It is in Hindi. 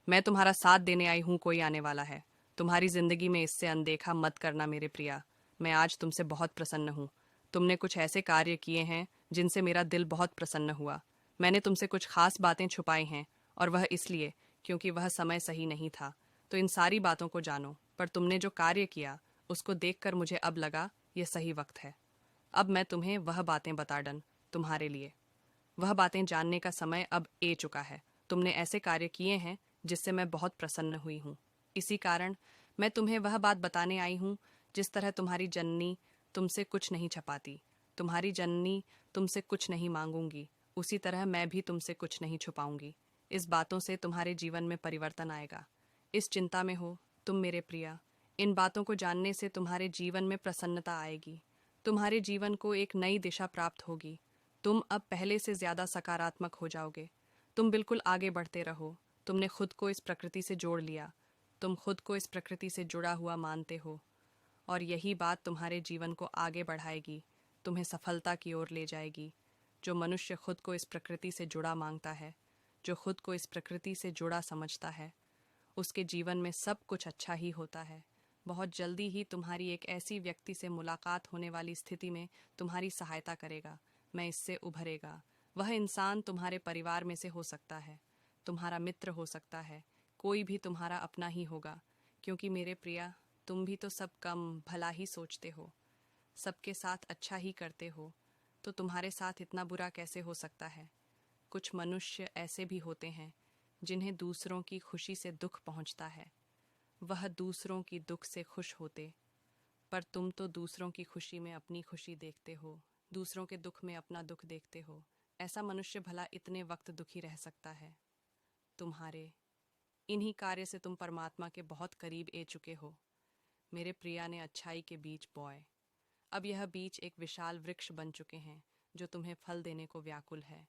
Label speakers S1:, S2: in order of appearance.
S1: मैं तुम्हारा साथ देने आई हूँ, कोई आने वाला है। तुम्हारी जिंदगी में इससे अनदेखा मत करना मेरे प्रिया। मैं आज तुमसे बहुत प्रसन्न हूँ। तुमने कुछ ऐसे कार्य किए हैं जिनसे मेरा दिल बहुत प्रसन्न हुआ। मैंने तुमसे कुछ खास बातें छुपाई हैं, और वह इसलिए क्योंकि वह समय सही नहीं था। तो इन सारी बातों को जानो, पर तुमने जो कार्य किया उसको देखकर मुझे अब लगा यह सही वक्त है। अब मैं तुम्हें वह बातें बता डन तुम्हारे लिए। वह बातें जानने का समय अब ए चुका है। तुमने ऐसे कार्य किए हैं जिससे मैं बहुत प्रसन्न हुई हूँ। इसी कारण मैं तुम्हें वह बात बताने आई हूँ। जिस तरह तुम्हारी जननी तुमसे कुछ नहीं छपाती, तुम्हारी जननी तुमसे कुछ नहीं मांगूंगी, उसी तरह मैं भी तुमसे कुछ नहीं छुपाऊंगी। इस बातों से तुम्हारे जीवन में परिवर्तन आएगा। इस चिंता में हो तुम मेरे प्रिया। इन बातों को जानने से तुम्हारे जीवन में प्रसन्नता आएगी। तुम्हारे जीवन को एक नई दिशा प्राप्त होगी। तुम अब पहले से ज्यादा सकारात्मक हो जाओगे। तुम बिल्कुल आगे बढ़ते रहो। तुमने खुद को इस प्रकृति से जोड़ लिया। तुम खुद को इस प्रकृति से जुड़ा हुआ मानते हो, और यही बात तुम्हारे जीवन को आगे बढ़ाएगी, तुम्हें सफलता की ओर ले जाएगी। जो मनुष्य खुद को इस प्रकृति से जुड़ा मांगता है, जो खुद को इस प्रकृति से जुड़ा समझता है, उसके जीवन में सब कुछ अच्छा ही होता है। बहुत जल्दी ही तुम्हारी एक ऐसी व्यक्ति से मुलाकात होने वाली स्थिति में तुम्हारी सहायता करेगा। मैं इससे उभरेगा। वह इंसान तुम्हारे परिवार में से हो सकता है, तुम्हारा मित्र हो सकता है, कोई भी तुम्हारा अपना ही होगा। क्योंकि मेरे प्रिया, तुम भी तो सब कम भला ही सोचते हो, सबके साथ अच्छा ही करते हो, तो तुम्हारे साथ इतना बुरा कैसे हो सकता है। कुछ मनुष्य ऐसे भी होते हैं जिन्हें दूसरों की खुशी से दुख पहुंचता है। वह दूसरों की दुख से खुश होते, पर तुम तो दूसरों की खुशी में अपनी खुशी देखते हो, दूसरों के दुख में अपना दुख देखते हो। ऐसा मनुष्य भला इतने वक्त दुखी रह सकता है। तुम्हारे इन्हीं कार्य से तुम परमात्मा के बहुत करीब ए चुके हो। मेरे प्रिया ने अच्छाई के बीज बोए। अब यह बीज एक विशाल वृक्ष बन चुके हैं जो तुम्हें फल देने को व्याकुल है।